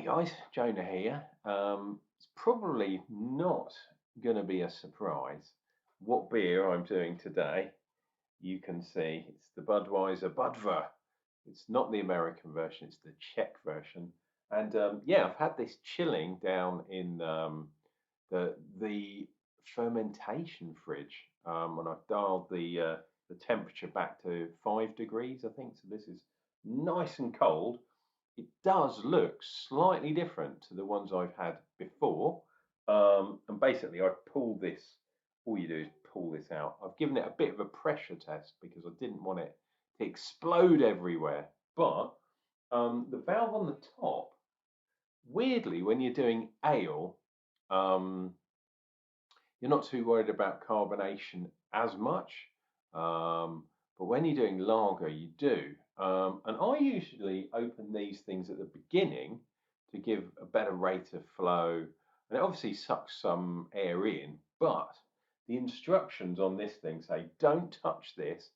Hey guys, Jonah here. It's probably not going to be a surprise what beer I'm doing today. You can see it's the Budweiser Budvar. It's not the American version, it's the Czech version. And yeah, I've had this chilling down in the fermentation fridge, and I've dialed the temperature back to 5 degrees, I think. So this is nice and cold. It does look slightly different to the ones I've had before. And basically, I've pulled this. All you do is pull this out. I've given it a bit of a pressure test because I didn't want it to explode everywhere. But the valve on the top, weirdly, when you're doing ale, um, you're not too worried about carbonation as much. But when you're doing lager, you do. And I usually open these things at the beginning to give a better rate of flow. And it obviously sucks some air in, but the instructions on this thing say don't touch this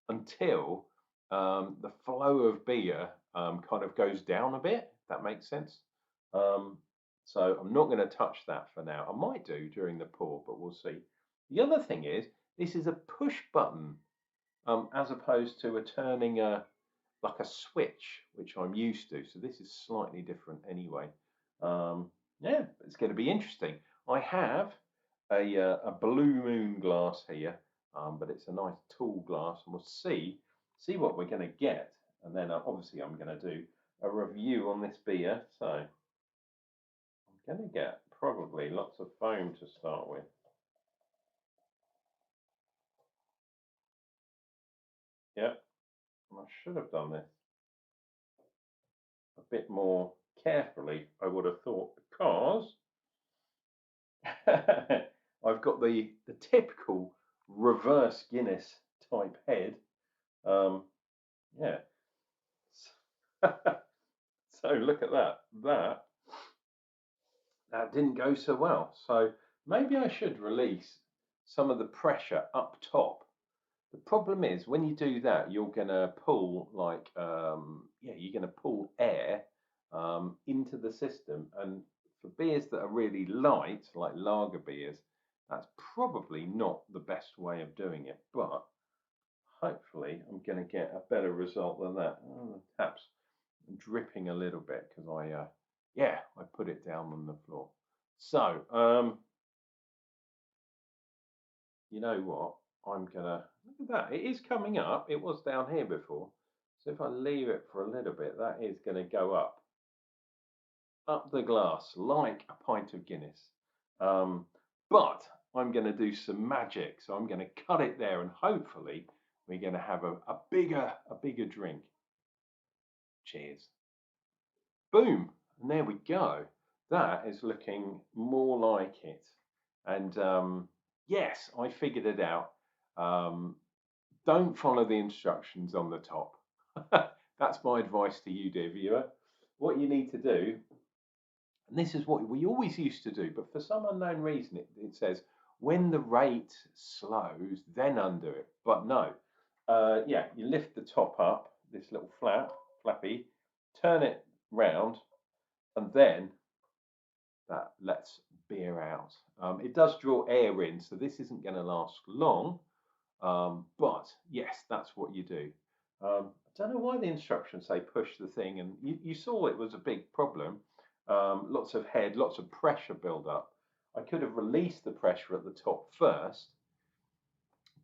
until the flow of beer kind of goes down a bit, if that makes sense. So I'm not going to touch that for now. I might do during the pour, but we'll see. The other thing is, this is a push button as opposed to a turning like a switch, which I'm used to. So this is slightly different anyway. Yeah, it's going to be interesting. I have a Blue Moon glass here, but it's a nice tall glass, and we'll see what we're going to get. And then obviously I'm going to do a review on this beer. So I'm going to get probably lots of foam to start with. Yep, I should have done this a bit more carefully, I would have thought, because I've got the typical reverse Guinness type head. Yeah. So look at that. That didn't go so well. So maybe I should release some of the pressure up top. The problem is when you do that, you're gonna pull you're gonna pull air into the system, and for beers that are really light, like lager beers, that's probably not the best way of doing it. But hopefully, I'm gonna get a better result than that. Oh, the tap's dripping a little bit because I put it down on the floor. So you know what? I'm gonna look at that. It is coming up. It was down here before. So if I leave it for a little bit, that is going to go up the glass like a pint of Guinness. But I'm going to do some magic. So I'm going to cut it there, and hopefully we're going to have a bigger drink. Cheers. Boom. And there we go. That is looking more like it. And yes, I figured it out. Don't follow the instructions on the top. That's my advice to you, dear viewer. What you need to do, and this is what we always used to do, but for some unknown reason it says when the rate slows, then undo it. But no, yeah, you lift the top up, this little flappy, turn it round, and then that lets beer out. It does draw air in, so this isn't going to last long. But yes, that's what you do. I don't know why the instructions say push the thing, and you saw it was a big problem. Lots of head, lots of pressure build up. I could have released the pressure at the top first,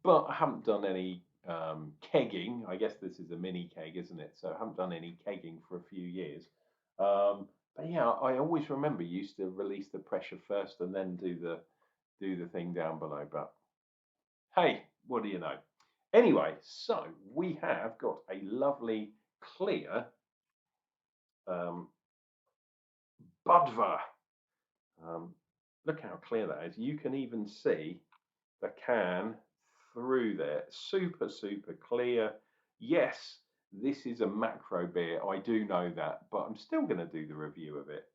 but I haven't done any kegging. I guess this is a mini keg, isn't it? So I haven't done any kegging for a few years. But yeah, I always remember used to release the pressure first and then do the thing down below. But hey, what do you know? Anyway, so we have got a lovely clear Budvar. Look how clear that is. You can even see the can through there. Super clear. Yes, this is a macro beer. I do know that, but I'm still going to do the review of it.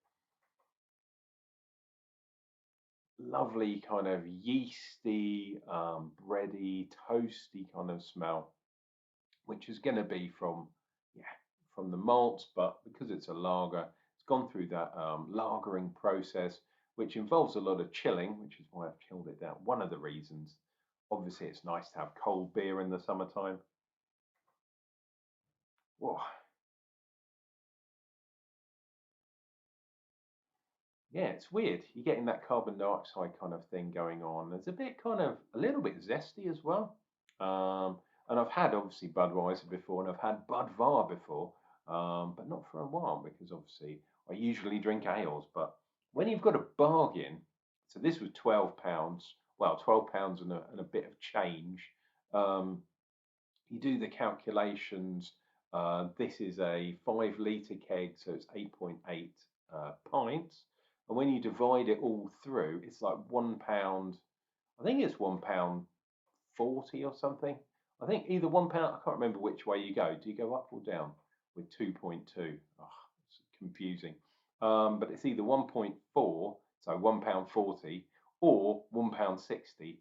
Lovely kind of yeasty, bready, toasty kind of smell, which is going to be from the malts, but because it's a lager, It's gone through that lagering process, which involves a lot of chilling, which is why I've chilled it down. One of the reasons. Obviously, it's nice to have cold beer in the summertime. Whoa. Yeah, it's weird. You're getting that carbon dioxide kind of thing going on. There's a bit kind of a little bit zesty as well. And I've had obviously Budweiser before, and I've had Budvar before, but not for a while because obviously I usually drink ales. But when you've got a bargain, so this was £12, well, £12 and a bit of change. Um, you do the calculations. This is a 5 litre keg, so it's 8.8 pints. And when you divide it all through, it's like £1. I think it's £1.40 or something. I think either £1. I can't remember which way you go. Do you go up or down with 2.2? Oh, it's confusing. But it's either 1.4, so £1.40, or £1.60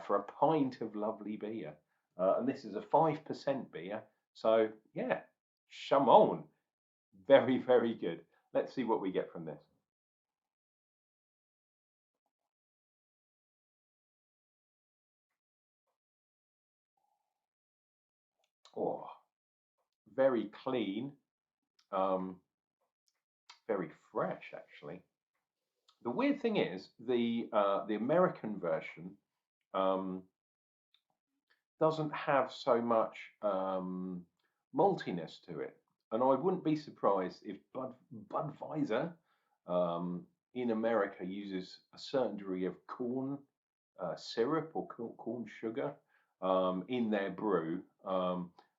for a pint of lovely beer. And this is a 5% beer. So yeah, Chamon, very, very good. Let's see what we get from this. Oh, very clean, um, very fresh actually. The weird thing is the American version um, doesn't have so much maltiness to it, and I wouldn't be surprised if Budweiser in America uses a certain degree of corn syrup or corn sugar in their brew,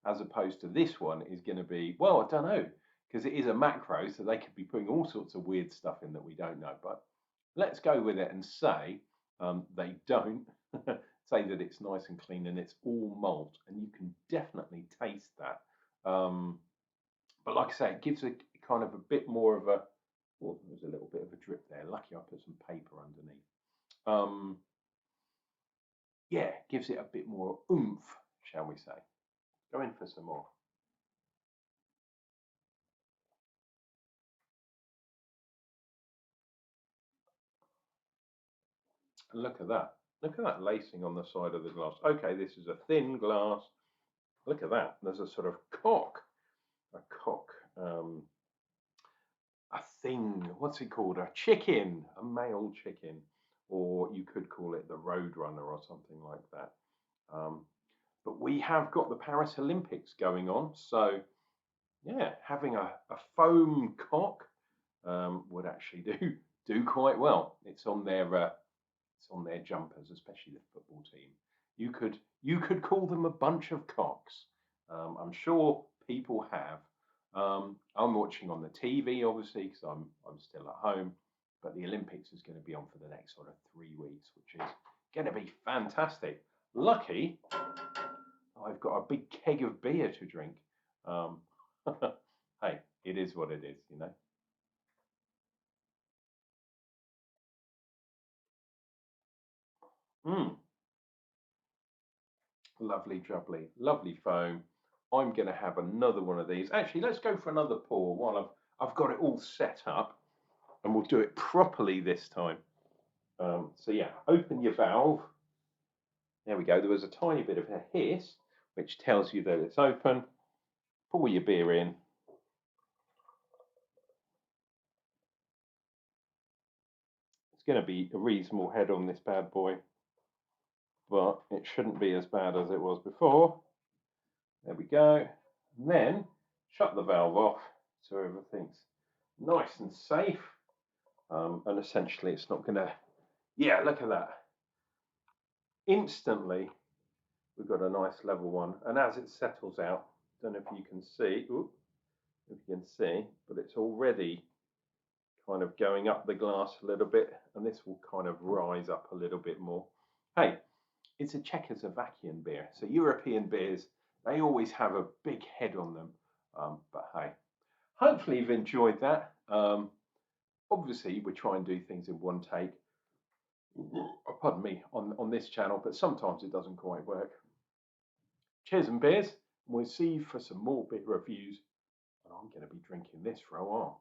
as opposed to this one is going to be, well, I don't know, because it is a macro, so they could be putting all sorts of weird stuff in that we don't know. But let's go with it and say they don't. Say that it's nice and clean and it's all malt, and you can definitely taste that. But like I say, it gives a kind of a bit more of a. Oh, there's a little bit of a drip there. Lucky I put some paper underneath. Yeah, gives it a bit more oomph, shall we say. Go in for some more. And look at that. Look at that lacing on the side of the glass. Okay, this is a thin glass. Look at that. There's a sort of a cock, a thing. What's it called? A chicken, a male chicken, or you could call it the Roadrunner or something like that. Um, but we have got the Paris Olympics going on, so yeah, having a foam cock would actually do quite well. It's on their jumpers, especially the football team. You could call them a bunch of cocks. I'm sure people have. I'm watching on the TV, obviously, because I'm still at home. But the Olympics is going to be on for the next sort of 3 weeks, which is going to be fantastic. Lucky, I've got a big keg of beer to drink. Um, hey, it is what it is, you know. Mm, lovely, jubbly, lovely foam. I'm going to have another one of these. Actually, let's go for another pour while I've got it all set up, and we'll do it properly this time. So yeah, open your valve. There we go. There was a tiny bit of a hiss, which tells you that it's open. Pour your beer in. It's going to be a reasonable head on this bad boy, but it shouldn't be as bad as it was before. There we go. And then shut the valve off so everything's nice and safe. And essentially, it's not going to. Yeah, look at that. Instantly, we've got a nice level one. And as it settles out, don't know if you can see. Ooh, if you can see, but it's already kind of going up the glass a little bit, and this will kind of rise up a little bit more. Hey, it's a Czechoslovakian beer, so European beers, they always have a big head on them. But hey, hopefully you've enjoyed that. Obviously, we try and do things in one take. Pardon me, on this channel, but sometimes it doesn't quite work. Cheers and beers. We'll see you for some more beer reviews, and I'm going to be drinking this for a while.